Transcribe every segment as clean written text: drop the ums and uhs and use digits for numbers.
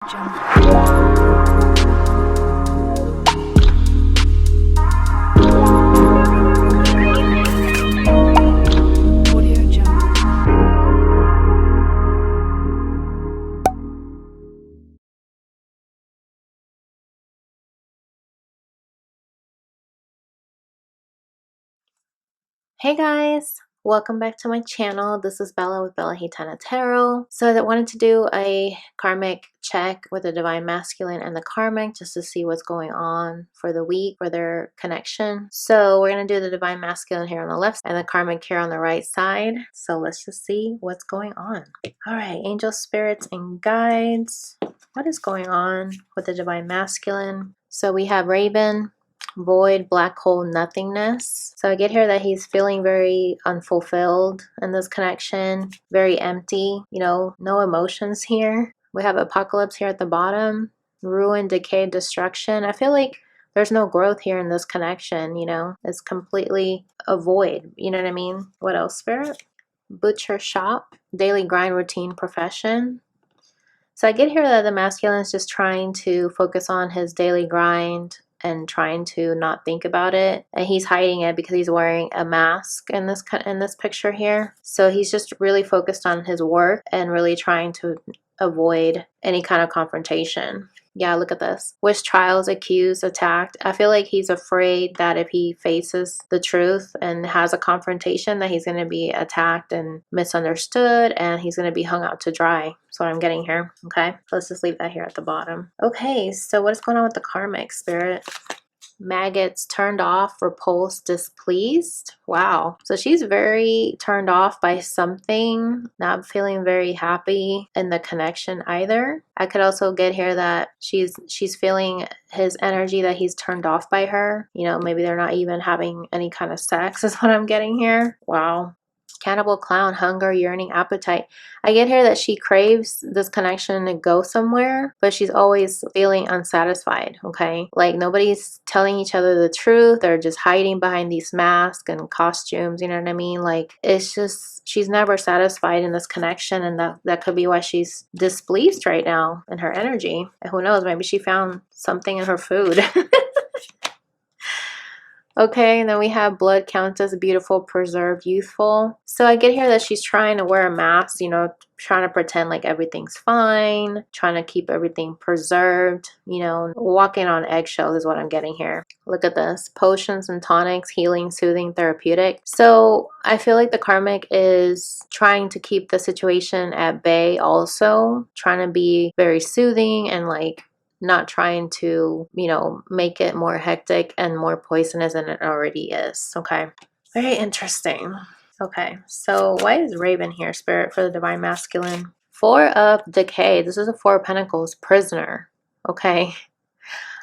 Hey guys, welcome back to my channel. This is Bella with Bella Gitana Tarot. So I wanted to do a karmic check with the divine masculine and the karmic just to see what's going on for the week for their connection. So we're going to do the divine masculine here on the left and the karmic here on the right side. So let's just see what's going on. All right, angel spirits and guides. What is going on with the divine masculine? So we have Raven, void, black hole, nothingness. So I get here that he's feeling very unfulfilled in this connection, very empty, you know, no emotions here. We have apocalypse here at the bottom, ruin, decay, destruction. I feel like there's no growth here in this connection, you know, it's completely a void, you know what I mean? What else, Spirit? Butcher shop, daily grind, routine, profession. So I get here that the masculine is just trying to focus on his daily grind and trying to not think about it, and he's hiding it because he's wearing a mask in this picture here. So he's just really focused on his work and really trying to avoid any kind of confrontation. Yeah, look at this. Wish, trials, accused, attacked. I feel like he's afraid that if he faces the truth and has a confrontation that he's going to be attacked and misunderstood and he's going to be hung out to dry. That's what I'm getting here. Okay, let's just leave that here at the bottom. Okay, so what is going on with the karmic, Spirit? Maggots, turned off, repulsed, displeased. Wow. So she's very turned off by something, not feeling very happy in the connection either. I could also get here that she's feeling his energy, that he's turned off by her. You know, maybe they're not even having any kind of sex is what I'm getting here. Wow. Cannibal, clown, hunger, yearning, appetite. I get here that she craves this connection to go somewhere, but she's always feeling unsatisfied, okay? Like nobody's telling each other the truth. They're just hiding behind these masks and costumes, you know what I mean? Like it's just, she's never satisfied in this connection, and that could be why she's displeased right now in her energy. And who knows, maybe she found something in her food. Okay, and then we have blood countess, beautiful, preserved, youthful. So I get here that she's trying to wear a mask, you know, trying to pretend like everything's fine, trying to keep everything preserved, you know, walking on eggshells is what I'm getting here. Look at this. Potions and tonics, healing, soothing, therapeutic. So I feel like the karmic is trying to keep the situation at bay also, trying to be very soothing and like not trying to, you know, make it more hectic and more poisonous than it already is. Okay, very interesting. Okay, so why is Raven here, Spirit, for the divine masculine? Four of decay. This is a Four of Pentacles, prisoner. Okay,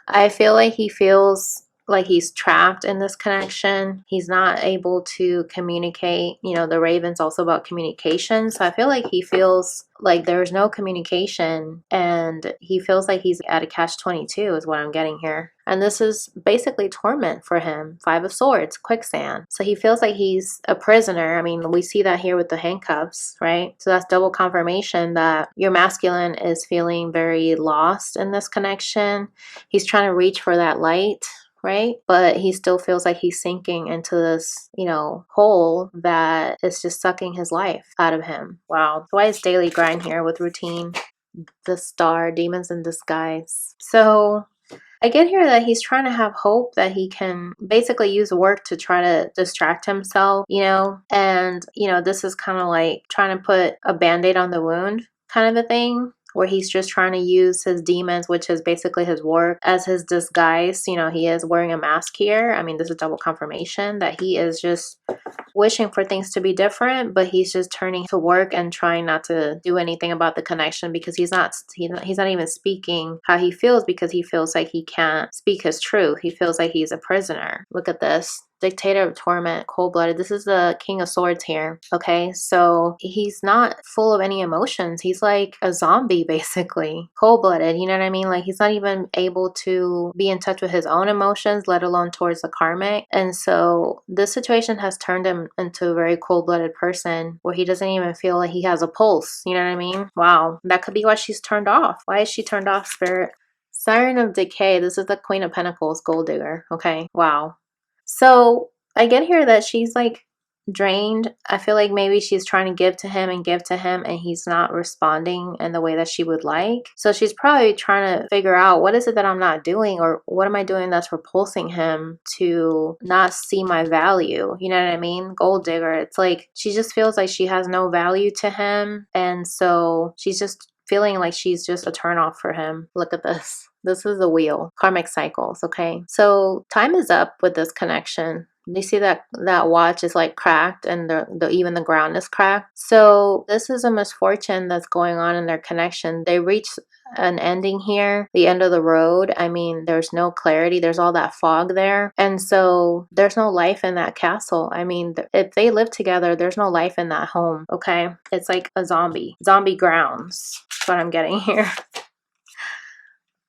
I feel like he feels like he's trapped in this connection. He's not able to communicate. You know, the Raven's also about communication. So I feel like he feels like there's no communication and he feels like he's at a catch-22 is what I'm getting here. And this is basically torment for him. Five of Swords, quicksand. So he feels like he's a prisoner. I mean, we see that here with the handcuffs, right? So that's double confirmation that your masculine is feeling very lost in this connection. He's trying to reach for that light, right? But he still feels like he's sinking into this, you know, hole that is just sucking his life out of him. Wow. So why is daily grind here with routine, the star, demons in disguise? So I get here that he's trying to have hope that he can basically use work to try to distract himself, you know, and, you know, this is kind of like trying to put a band-aid on the wound kind of a thing, where he's just trying to use his demons, which is basically his work, as his disguise. You know, he is wearing a mask here. I mean, this is double confirmation that he is just wishing for things to be different, but he's just turning to work and trying not to do anything about the connection because he's not even speaking how he feels because he feels like he can't speak his truth. He feels like he's a prisoner. Look at this. Dictator of torment, cold-blooded. This is the King of Swords here. Okay, so he's not full of any emotions. He's like a zombie, basically. Cold-blooded, you know what I mean? Like he's not even able to be in touch with his own emotions, let alone towards the karmic. And so this situation has turned him down into a very cold-blooded person where he doesn't even feel like he has a pulse. You know what I mean? Wow. That could be why she's turned off. Why is she turned off, Spirit? Siren of Decay. This is the Queen of Pentacles, gold digger. Okay. Wow. So I get here that she's like drained. I feel like maybe she's trying to give to him and he's not responding in the way that she would like. So she's probably trying to figure out, what is it that I'm not doing, or what am I doing that's repulsing him to not see my value? You know what I mean? Gold digger. It's like she just feels like she has no value to him, and so she's just feeling like she's just a turnoff for him. Look at this. This is the wheel. Karmic cycles, okay? So time is up with this connection. You see that watch is like cracked, and even the ground is cracked. So this is a misfortune that's going on in their connection. They reach an ending here, the end of the road. I mean, there's no clarity. There's all that fog there. And so there's no life in that castle. I mean, if they live together, there's no life in that home, okay? It's like a zombie grounds. That's what I'm getting here.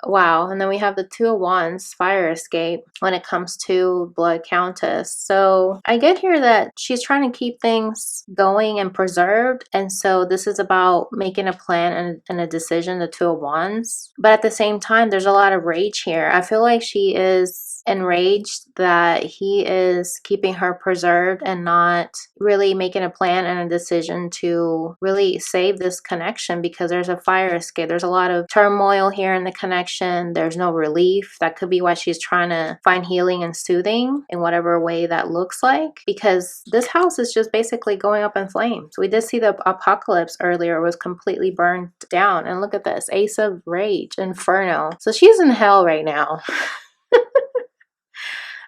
Wow. And then we have the Two of Wands, fire escape, when it comes to Blood Countess. So I get here that she's trying to keep things going and preserved. And so this is about making a plan and a decision, the Two of Wands. But at the same time, there's a lot of rage here. I feel like she is enraged that he is keeping her preserved and not really making a plan and a decision to really save this connection, because there's a fire escape. There's a lot of turmoil here in the connection. There's no relief. That could be why she's trying to find healing and soothing in whatever way that looks like, because this house is just basically going up in flames. We did see the apocalypse earlier was completely burned down, and look at this, Ace of Rage, Inferno. So she's in hell right now.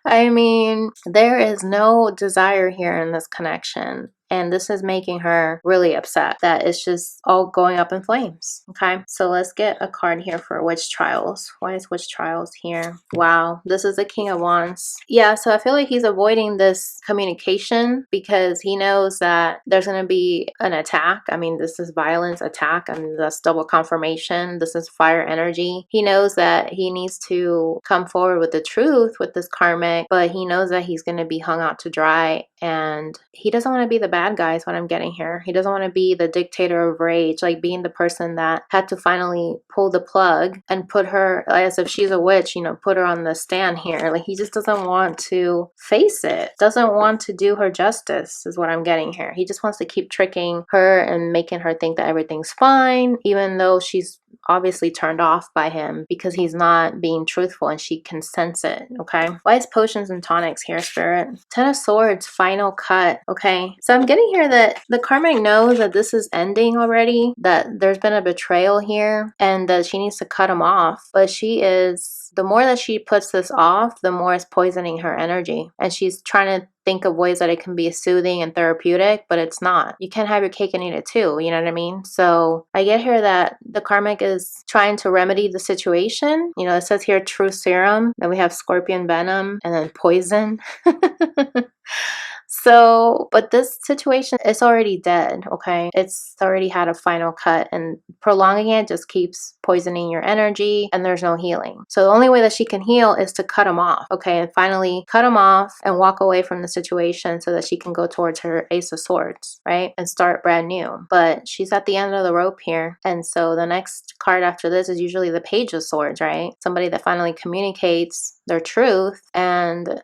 I mean, there is no desire here in this connection. And this is making her really upset that it's just all going up in flames. Okay, so let's get a card here for Witch Trials. Why is Witch Trials here? Wow, this is the King of Wands. Yeah, so I feel like he's avoiding this communication because he knows that there's going to be an attack. I mean, this is violence, attack. I mean, that's double confirmation. This is fire energy. He knows that he needs to come forward with the truth with this karmic, but he knows that he's going to be hung out to dry, and he doesn't want to be the bad guy is what I'm getting here. He doesn't want to be the dictator of rage, like being the person that had to finally pull the plug and put her, as if she's a witch, you know, put her on the stand here. Like he just doesn't want to face it, doesn't want to do her justice is what I'm getting here. He just wants to keep tricking her and making her think that everything's fine, even though she's obviously turned off by him because he's not being truthful and she can sense it. Okay, why is potions and tonics here, Spirit? Ten of Swords, final cut. Okay, so I'm getting here that the karmic knows that this is ending already, that there's been a betrayal here, and that she needs to cut him off. But she is, the more that she puts this off, the more it's poisoning her energy, and she's trying to think of ways that it can be soothing and therapeutic, but it's not. You can't have your cake and eat it too, you know what I mean? So I get here that the karmic is trying to remedy the situation. You know, it says here truth serum, then we have scorpion venom, and then poison. So, but this situation is already dead, okay? It's already had a final cut, and prolonging it just keeps poisoning your energy, and there's no healing. So the only way that she can heal is to cut him off, okay? And finally cut him off and walk away from the situation so that she can go towards her Ace of Swords, right? And start brand new. But she's at the end of the rope here. And so the next card after this is usually the Page of Swords, right? Somebody that finally communicates their truth, and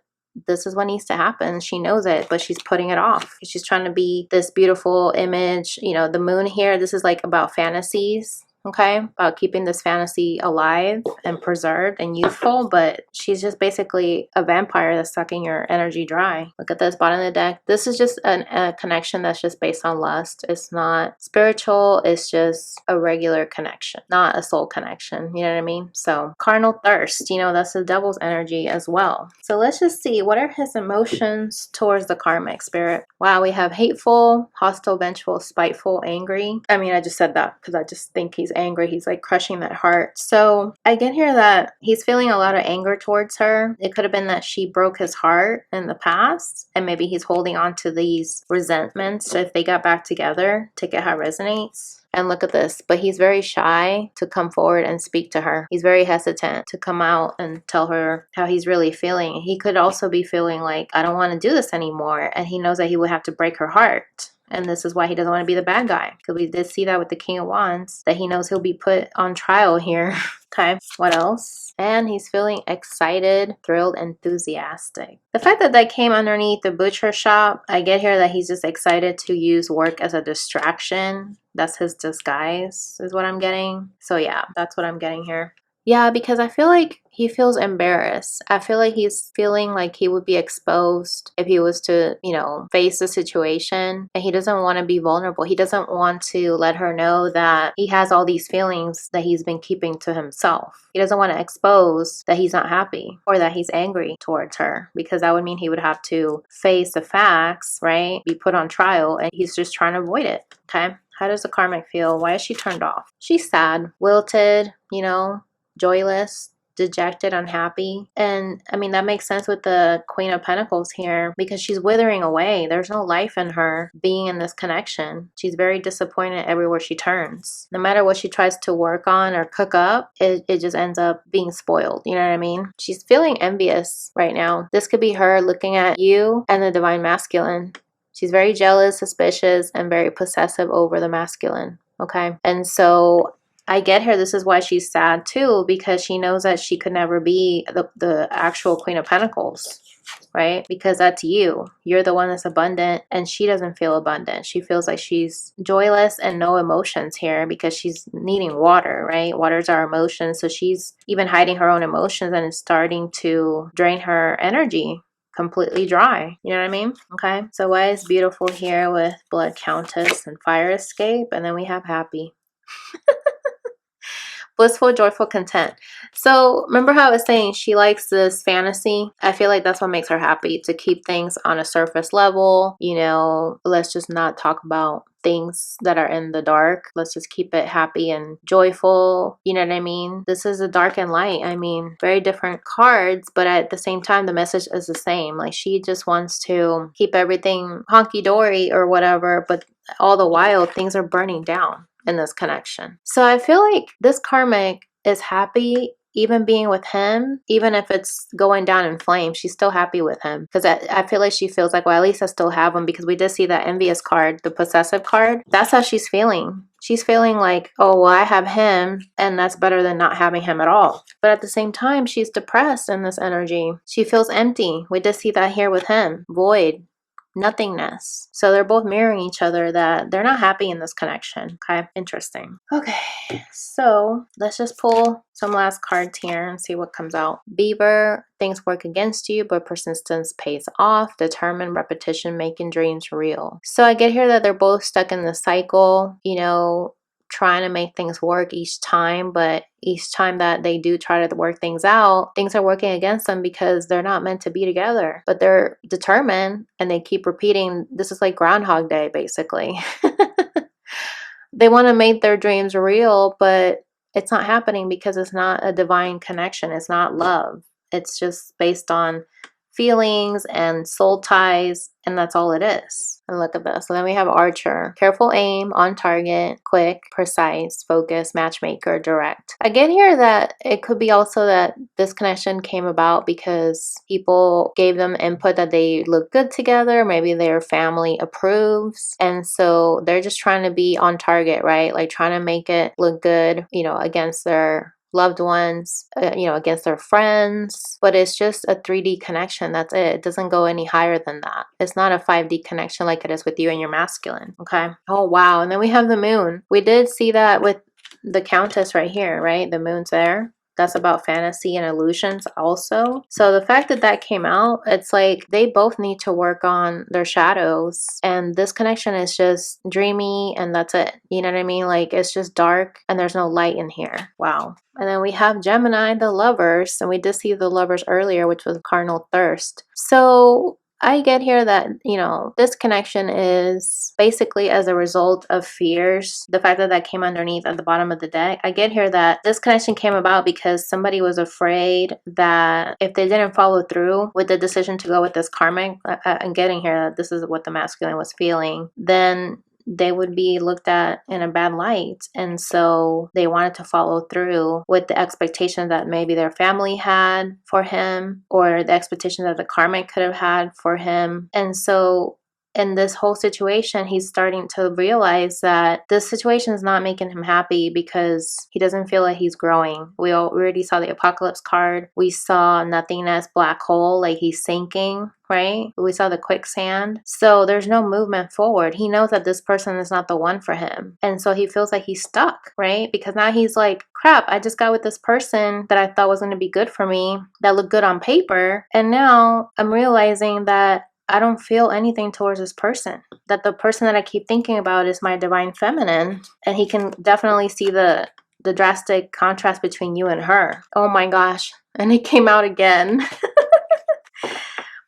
this is what needs to happen. She knows it, but she's putting it off. She's trying to be this beautiful image. You know, the moon here, this is like about fantasies, okay? About keeping this fantasy alive and preserved and youthful, but she's just basically a vampire that's sucking your energy dry. Look at this bottom of the deck. This is just a connection that's just based on lust. It's not spiritual. It's just a regular connection, not a soul connection. You know what I mean? So carnal thirst, you know, that's the devil's energy as well. So let's just see, what are his emotions towards the karmic, Spirit? Wow, we have hateful, hostile, vengeful, spiteful, angry. I mean, I just said that because I just think he's angry. He's like crushing that heart. So I get here that he's feeling a lot of anger towards her. It could have been that she broke his heart in the past, and maybe he's holding on to these resentments if they got back together, to get how it resonates. And look at this, but he's very shy to come forward and speak to her. He's very hesitant to come out and tell her how he's really feeling. He could also be feeling like, I don't want to do this anymore. And he knows that he would have to break her heart. And this is why he doesn't want to be the bad guy. Because we did see that with the King of Wands, that he knows he'll be put on trial here. Okay, what else? And he's feeling excited, thrilled, enthusiastic. The fact that that came underneath the butcher shop, I get here that he's just excited to use work as a distraction. That's his disguise, is what I'm getting. So yeah, that's what I'm getting here. Yeah, because I feel like he feels embarrassed. I feel like he's feeling like he would be exposed if he was to, you know, face the situation. And he doesn't want to be vulnerable. He doesn't want to let her know that he has all these feelings that he's been keeping to himself. He doesn't want to expose that he's not happy or that he's angry towards her, because that would mean he would have to face the facts, right? Be put on trial, and he's just trying to avoid it. Okay. How does the karmic feel? Why is she turned off? She's sad, wilted, you know, joyless, dejected, unhappy. And I mean, that makes sense with the Queen of Pentacles here, because she's withering away. There's no life in her being in this connection. She's very disappointed everywhere she turns. No matter what she tries to work on or cook up, it just ends up being spoiled. You know what I mean? She's feeling envious right now. This could be her looking at you and the divine masculine. She's very jealous, suspicious, and very possessive over the masculine. Okay. And so I get her. This is why she's sad too, because she knows that she could never be the actual Queen of Pentacles, right? Because that's you. You're the one that's abundant, and she doesn't feel abundant. She feels like she's joyless and no emotions here because she's needing water, right? Water's our emotions. So she's even hiding her own emotions, and it's starting to drain her energy completely dry. You know what I mean? Okay. So why is beautiful here with Blood Countess and Fire Escape? And then we have happy. Blissful, joyful, content. So remember how I was saying she likes this fantasy? I feel like that's what makes her happy, to keep things on a surface level. You know, let's just not talk about things that are in the dark. Let's just keep it happy and joyful. You know what I mean? This is a dark and light. I mean, very different cards, but at the same time, the message is the same. Like, she just wants to keep everything honky-dory or whatever, but all the while, things are burning down in this connection. So I feel like this karmic is happy even being with him. Even if it's going down in flames, she's still happy with him, because I feel like she feels like, well, at least I still have him, because we did see that envious card, the possessive card. That's how she's feeling. She's feeling like, oh, well, I have him, and that's better than not having him at all. But at the same time, she's depressed in this energy. She feels empty. We did see that here with him. Void. Nothingness. So they're both mirroring each other, that they're not happy in this connection. Okay, interesting. Okay, so let's just pull some last cards here and see what comes out. Beaver, things work against you, but persistence pays off. Determined, repetition, making dreams real. So I get here that they're both stuck in the cycle, you know, trying to make things work each time, but each time that they do try to work things out, things are working against them because they're not meant to be together. But they're determined, and they keep repeating. This is like Groundhog Day, basically. They want to make their dreams real, but it's not happening because it's not a divine connection. It's not love. It's just based on feelings and soul ties, and that's all it is. And look at this. So then we have Archer. Careful aim, on target, quick, precise, focus, matchmaker, direct. I get here that it could be also that this connection came about because people gave them input that they look good together. Maybe their family approves. And so they're just trying to be on target, right? Like trying to make it look good, you know, against their loved ones, you know, against their friends. But it's just a 3D connection. That's it. It doesn't go any higher than that. It's not a 5D connection like it is with you and your masculine. Okay. Oh, wow. And then we have the moon. We did see that with the Countess right here, right? The moon's there. That's about fantasy and illusions also. So the fact that that came out, it's like they both need to work on their shadows. And this connection is just dreamy, and that's it. You know what I mean? Like, it's just dark and there's no light in here. Wow. And then we have Gemini, the lovers. And we did see the lovers earlier, which was carnal thirst. So I get here that, you know, this connection is basically as a result of fears. The fact that that came underneath at the bottom of the deck. I get here that this connection came about because somebody was afraid that if they didn't follow through with the decision to go with this karmic, I'm getting here that this is what the masculine was feeling, then they would be looked at in a bad light. And so they wanted to follow through with the expectation that maybe their family had for him, or the expectation that the karmic could have had for him. And so in this whole situation, he's starting to realize that this situation is not making him happy because he doesn't feel like he's growing. We already saw the apocalypse card. We saw nothingness, black hole, like he's sinking, right? We saw the quicksand. So there's no movement forward. He knows that this person is not the one for him. And so he feels like he's stuck, right? Because now he's like, crap, I just got with this person that I thought was going to be good for me, that looked good on paper. And now I'm realizing that I don't feel anything towards this person. That the person that I keep thinking about is my divine feminine. And he can definitely see the drastic contrast between you and her. Oh my gosh. And it came out again.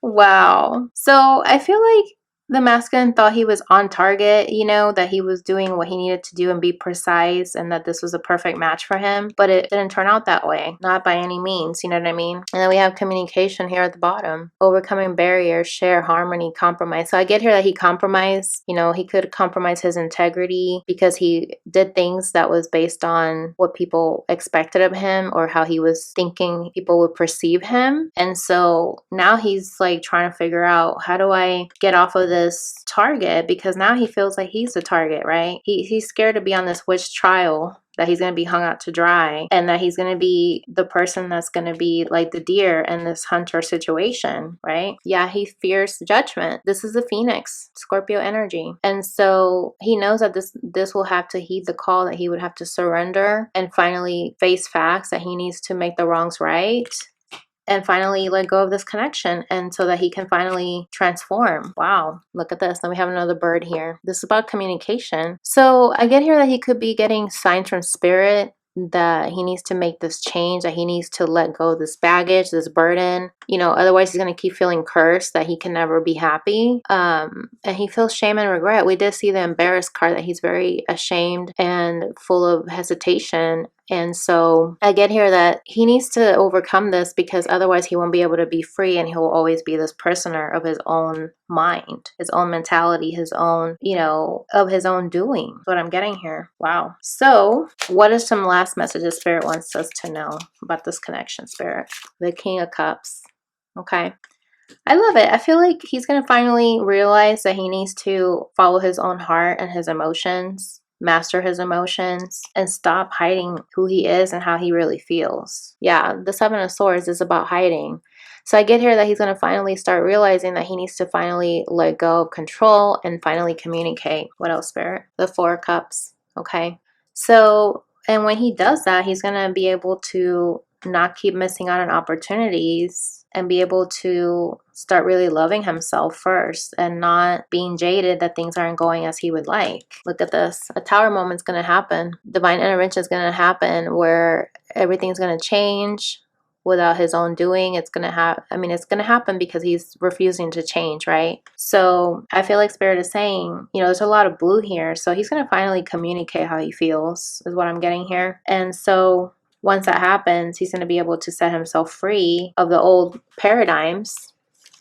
Wow. So I feel like the masculine thought he was on target, you know, that he was doing what he needed to do and be precise, and that this was a perfect match for him. But it didn't turn out that way. Not by any means, you know what I mean? And then we have communication here at the bottom. Overcoming barriers, share, harmony, compromise. So I get here that he compromised. You know, he could compromise his integrity because he did things that was based on what people expected of him, or how he was thinking people would perceive him. And so now he's like trying to figure out, how do I get off of this target? Because now he feels like he's the target, right? He's scared to be on this witch trial, that he's going to be hung out to dry, and that he's going to be the person that's going to be like the deer in this hunter situation, right? Yeah, he fears judgment. This is the Phoenix, Scorpio energy. And so he knows that this will have to heed the call, that he would have to surrender and finally face facts, that he needs to make the wrongs right, and finally let go of this connection, and so that he can finally transform. Wow, look at this. Then we have another bird here. This is about communication. So I get here that he could be getting signs from spirit that he needs to make this change, that he needs to let go of this baggage, this burden, you know, otherwise he's going to keep feeling cursed, that he can never be happy. And he feels shame and regret. We did see the embarrassed card, that he's very ashamed and full of hesitation. And so I get here that he needs to overcome this, because otherwise he won't be able to be free, and he'll always be this prisoner of his own mind, his own mentality, his own, you know, of his own doing. That's what I'm getting here. Wow. So what are some last messages Spirit wants us to know about this connection, Spirit? The King of Cups. Okay. I love it. I feel like he's going to finally realize that he needs to follow his own heart and his emotions, master his emotions, and stop hiding who he is and how he really feels. Yeah, the Seven of Swords is about hiding. So I get here that he's going to finally start realizing that he needs to finally let go of control and finally communicate. What else, Spirit? The Four of Cups. Okay. So, and when he does that, he's going to be able to not keep missing out on opportunities, and be able to start really loving himself first, and not being jaded that things aren't going as he would like. Look at this. A tower moment's going to happen. Divine intervention is going to happen, where everything's going to change without his own doing. It's going to it's going to happen because he's refusing to change, right? So I feel like Spirit is saying, you know, there's a lot of blue here. So he's going to finally communicate how he feels, is what I'm getting here. And so once that happens, he's going to be able to set himself free of the old paradigms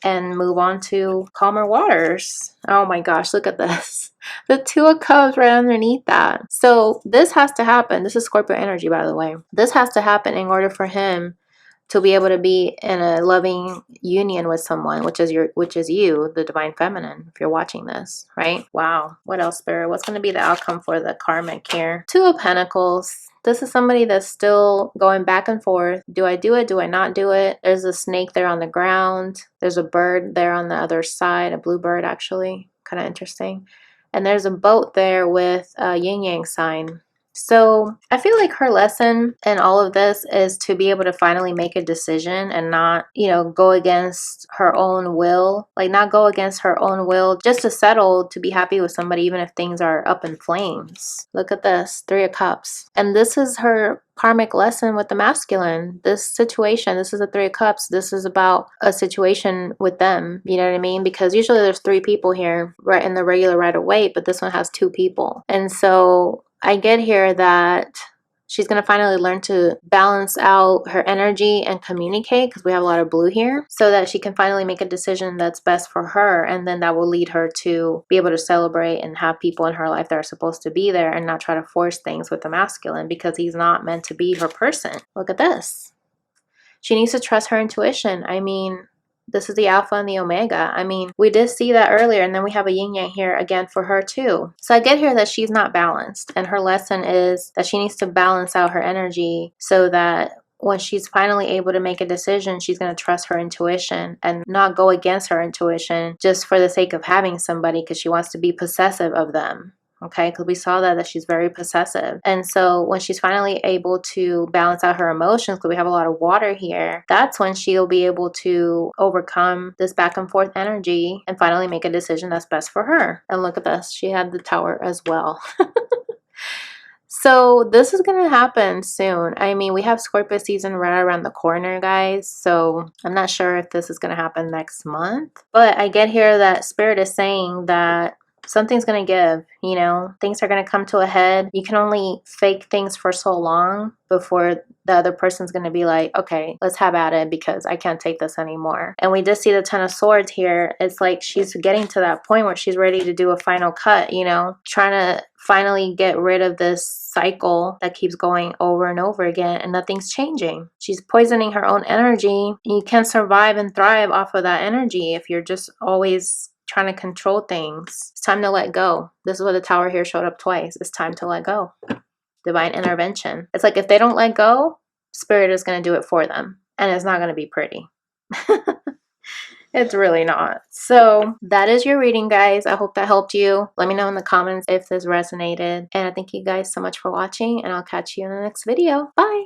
and move on to calmer waters. Oh my gosh, look at this. The Two of Cups right underneath that. So this has to happen. This is Scorpio energy, by the way. This has to happen in order for him to be able to be in a loving union with someone, which is you, the divine feminine, if you're watching this, right? Wow. What else, Spirit? What's going to be the outcome for the karmic here? Two of Pentacles. This is somebody that's still going back and forth. Do I do it? Do I not do it? There's a snake there on the ground. There's a bird there on the other side, a blue bird actually. Kind of interesting. And there's a boat there with a yin-yang sign. So I feel like her lesson in all of this is to be able to finally make a decision and not, you know, go against her own will. Like, not go against her own will just to settle to be happy with somebody, even if things are up in flames. Look at this, Three of Cups. And this is her karmic lesson with the masculine. This situation, this is a Three of Cups. This is about a situation with them. You know what I mean? Because usually there's three people here, right, in the regular Rider-Waite, but this one has two people. And so I get here that She's going to finally learn to balance out her energy and communicate, because we have a lot of blue here, so that she can finally make a decision that's best for her. And then that will lead her to be able to celebrate and have people in her life that are supposed to be there, and not try to force things with the masculine, because he's not meant to be her person. Look at this. She needs to trust her intuition. I mean, this is the alpha and the omega. I mean, we did see that earlier, and then we have a yin yang here again for her too. So I get here that she's not balanced, and her lesson is that she needs to balance out her energy so that when she's finally able to make a decision, she's going to trust her intuition and not go against her intuition just for the sake of having somebody because she wants to be possessive of them. Okay, because we saw that she's very possessive. And so when she's finally able to balance out her emotions, because we have a lot of water here, that's when she'll be able to overcome this back and forth energy and finally make a decision that's best for her. And look at this, she had the Tower as well. So this is going to happen soon. I mean, we have Scorpio season right around the corner, guys. So I'm not sure if this is going to happen next month. But I get here that Spirit is saying that something's going to give, you know, things are going to come to a head. You can only fake things for so long before the other person's going to be like, okay, let's have at it because I can't take this anymore. And we just see the Ten of Swords here. It's like she's getting to that point where she's ready to do a final cut, you know, trying to finally get rid of this cycle that keeps going over and over again and nothing's changing. She's poisoning her own energy. You can't survive and thrive off of that energy if you're just always trying to control things. It's time to let go. This is what the Tower here showed up twice. It's time to let go. Divine intervention. It's like if they don't let go, Spirit is going to do it for them. And it's not going to be pretty. It's really not. So that is your reading, guys. I hope that helped you. Let me know in the comments if this resonated. And I thank you guys so much for watching, and I'll catch you in the next video. Bye!